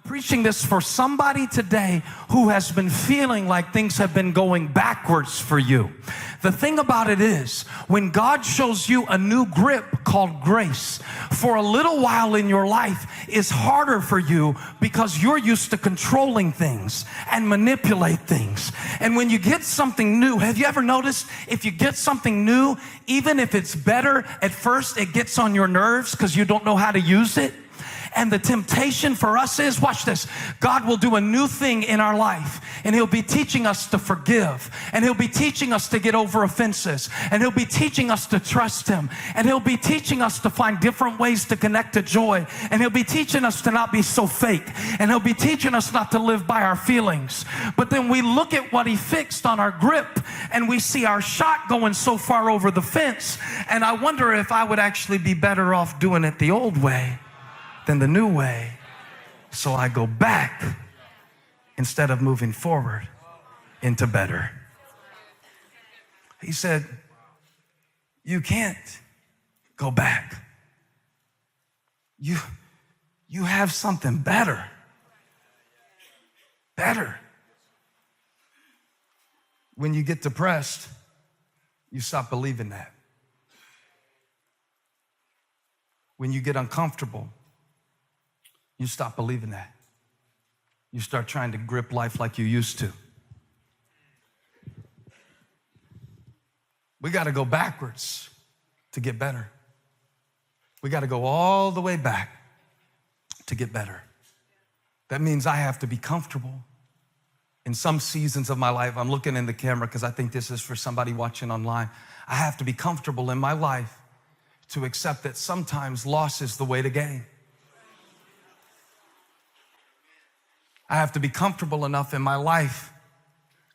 Preaching this for somebody today who has been feeling like things have been going backwards for you. The thing about it is, when God shows you a new grip called grace, for a little while in your life is harder for you because you're used to controlling things and manipulate things. And when you get something new, have you ever noticed if you get something new, even if it's better at first, it gets on your nerves because you don't know how to use it? And the temptation for us is, watch this, God will do a new thing in our life, and He'll be teaching us to forgive, and He'll be teaching us to get over offenses, and He'll be teaching us to trust Him, and He'll be teaching us to find different ways to connect to joy, and He'll be teaching us to not be so fake, and He'll be teaching us not to live by our feelings. But then we look at what He fixed on our grip, and we see our shot going so far over the fence, and I wonder if I would actually be better off doing it the old way than the new way. So I go back instead of moving forward into better. He said, you can't go back. You have something better. Better. When you get depressed, you stop believing that. When you get uncomfortable, you stop believing that. You start trying to grip life like you used to. We got to go backwards to get better. We got to go all the way back to get better. That means I have to be comfortable. In some seasons of my life, I'm looking in the camera because I think this is for somebody watching online. I have to be comfortable in my life to accept that sometimes loss is the way to gain. I have to be comfortable enough in my life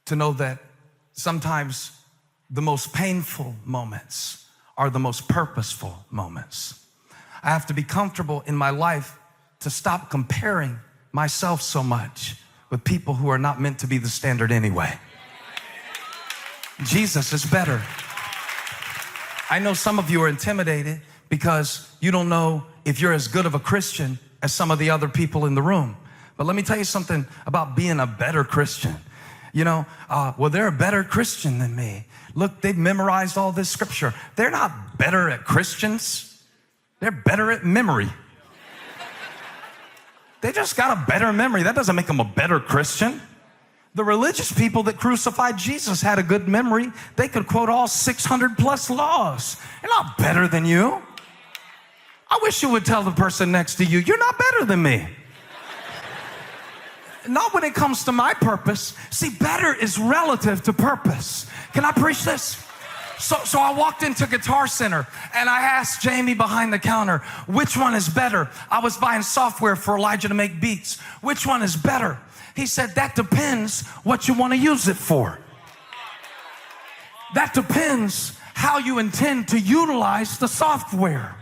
to know that sometimes the most painful moments are the most purposeful moments. I have to be comfortable in my life to stop comparing myself so much with people who are not meant to be the standard anyway. Jesus is better. I know some of you are intimidated because you don't know if you're as good of a Christian as some of the other people in the room. But let me tell you something about being a better Christian. You know, well, they're a better Christian than me. Look, they've memorized all this scripture. They're not better at Christians. They're better at memory. They just got a better memory. That doesn't make them a better Christian. The religious people that crucified Jesus had a good memory. They could quote all 600 plus laws. They're not better than you. I wish you would tell the person next to you, you're not better than me. Not when it comes to my purpose. See, better is relative to purpose. Can I preach this? So I walked into Guitar Center and I asked Jamie behind the counter, which one is better? I was buying software for Elijah to make beats. Which one is better? He said, that depends what you want to use it for. That depends how you intend to utilize the software.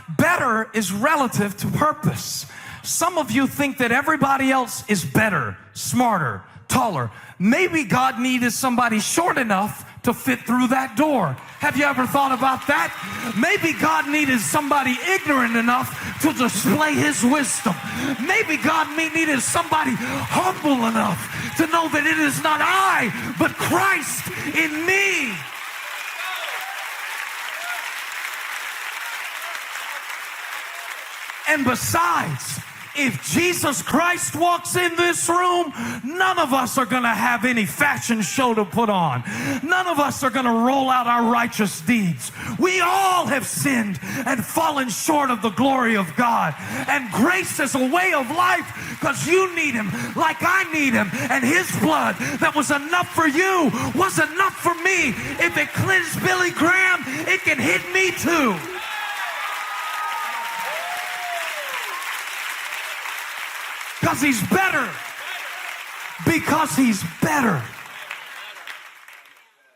Better is relative to purpose. Some of you think that everybody else is better, smarter, taller. Maybe God needed somebody short enough to fit through that door. Have you ever thought about that? Maybe God needed somebody ignorant enough to display His wisdom. Maybe God needed somebody humble enough to know that it is not I, but Christ in me. And besides, if Jesus Christ walks in this room, none of us are going to have any fashion show to put on. None of us are going to roll out our righteous deeds. We all have sinned and fallen short of the glory of God. And grace is a way of life because you need Him like I need Him. And His blood that was enough for you was enough for me. If it cleansed Billy Graham, it can hit me too. Because He's better. Because He's better.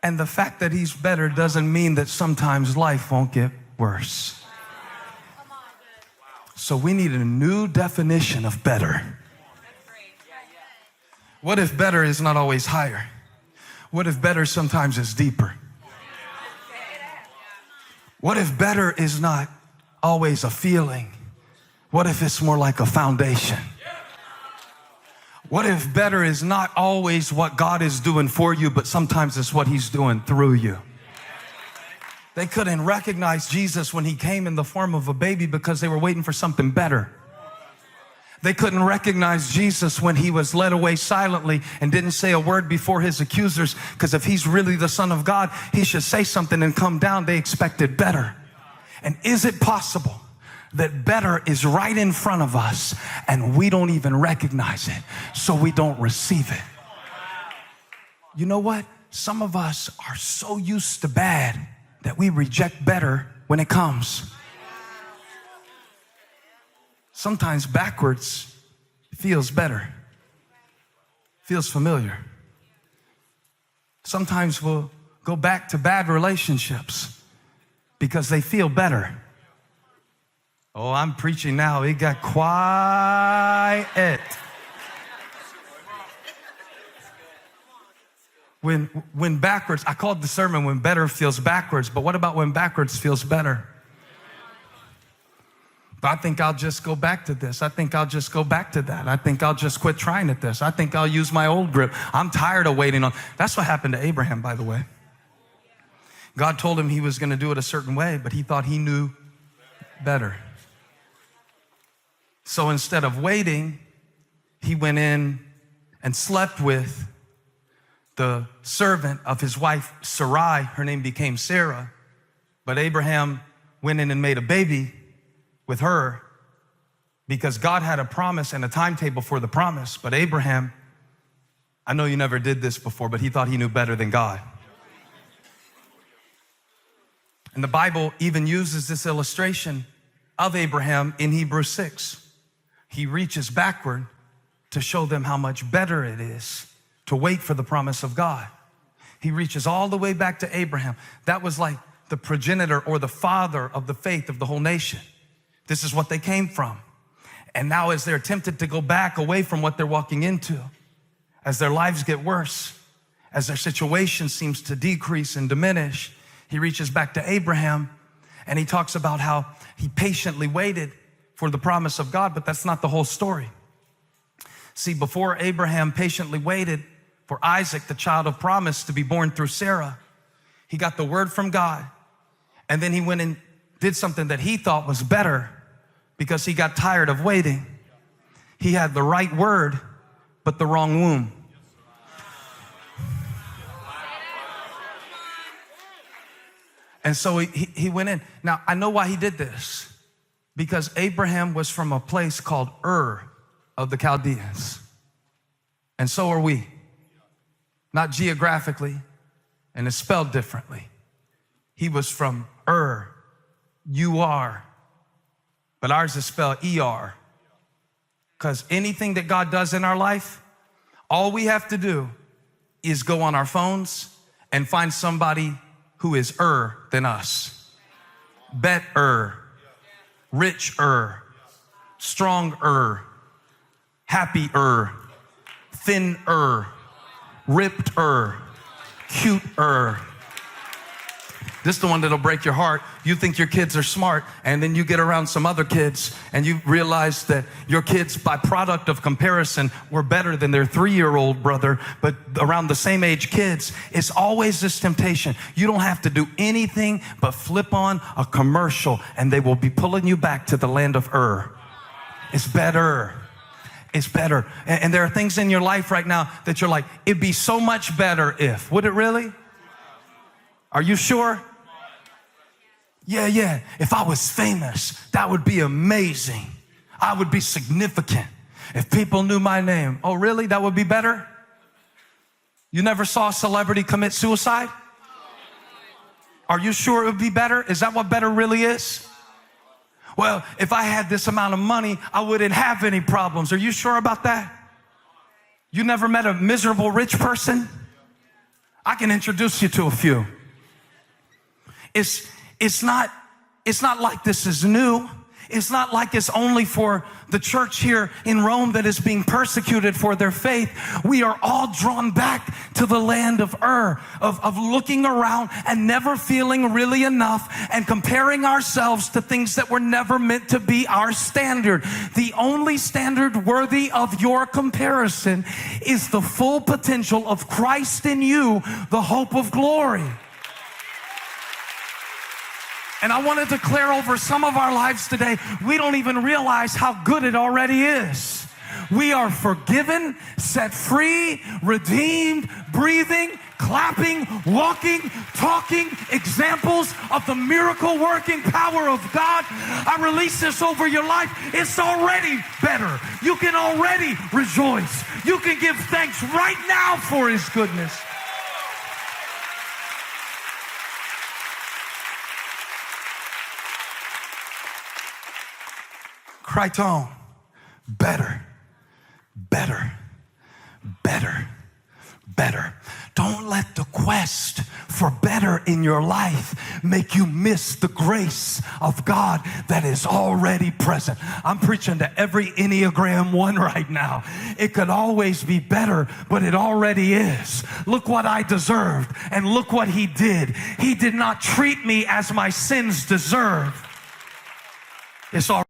And the fact that He's better doesn't mean that sometimes life won't get worse. So we need a new definition of better. What if better is not always higher? What if better sometimes is deeper? What if better is not always a feeling? What if it's more like a foundation? What if better is not always what God is doing for you, but sometimes it's what he's doing through you? They couldn't recognize Jesus when he came in the form of a baby because they were waiting for something better. They couldn't recognize Jesus when he was led away silently and didn't say a word before his accusers, because if he's really the Son of God, he should say something and come down. They expected better. And is it possible that better is right in front of us and we don't even recognize it, so we don't receive it? You know what? Some of us are so used to bad that we reject better when it comes. Sometimes backwards feels better, feels familiar. Sometimes we'll go back to bad relationships because they feel better. Oh, I'm preaching now. It got quiet. When backwards, I called the sermon When Better Feels Backwards, but what about when backwards feels better? I think I'll just go back to this. I think I'll just go back to that. I think I'll just quit trying at this. I think I'll use my old grip. I'm tired of waiting on. That's what happened to Abraham, by the way. God told him he was going to do it a certain way, but he thought he knew better. So instead of waiting, he went in and slept with the servant of his wife, Sarai. Her name became Sarah. But Abraham went in and made a baby with her because God had a promise and a timetable for the promise. But Abraham, I know you never did this before, but he thought he knew better than God. And the Bible even uses this illustration of Abraham in Hebrews 6. He reaches backward to show them how much better it is to wait for the promise of God. He reaches all the way back to Abraham. That was like the progenitor or the father of the faith of the whole nation. This is what they came from. And now as they're tempted to go back away from what they're walking into, as their lives get worse, as their situation seems to decrease and diminish, he reaches back to Abraham and he talks about how he patiently waited for the promise of God, but that's not the whole story. See, before Abraham patiently waited for Isaac, the child of promise, to be born through Sarah, he got the word from God, and then he went and did something that he thought was better because he got tired of waiting. He had the right word, but the wrong womb. And so he went in. Now, I know why he did this. Because Abraham was from a place called Ur of the Chaldeans. And so are we. Not geographically, and it's spelled differently. He was from Ur, U-R, but ours is spelled E-R. Because anything that God does in our life, all we have to do is go on our phones and find somebody who is than us. Better. Richer, stronger, happier, thinner, rippeder, cuter. This is the one that'll break your heart. You think your kids are smart, and then you get around some other kids, and you realize that your kids, by product of comparison, were better than their 3-year-old brother, but around the same age kids, it's always this temptation. You don't have to do anything but flip on a commercial, and they will be pulling you back to the land of Ur. It's better. It's better. And there are things in your life right now that you're like, it'd be so much better if. Would it really? Are you sure? Yeah. If I was famous, that would be amazing. I would be significant. If people knew my name. Oh, really? That would be better? You never saw a celebrity commit suicide? Are you sure it would be better? Is that what better really is? Well, if I had this amount of money, I wouldn't have any problems. Are you sure about that? You never met a miserable rich person? I can introduce you to a few. It's not like this is new. It's not like it's only for the church here in Rome that is being persecuted for their faith. We are all drawn back to the land of of looking around and never feeling really enough and comparing ourselves to things that were never meant to be our standard. The only standard worthy of your comparison is the full potential of Christ in you, the hope of glory. And I want to declare over some of our lives today, we don't even realize how good it already is. We are forgiven, set free, redeemed, breathing, clapping, walking, talking, examples of the miracle working power of God. I release this over your life. It's already better. You can already rejoice. You can give thanks right now for His goodness. Criton, better, better, better, better. Don't let the quest for better in your life make you miss the grace of God that is already present. I'm preaching to every Enneagram 1 right now. It could always be better, but it already is. Look what I deserved, and look what He did. He did not treat me as my sins deserve. It's already.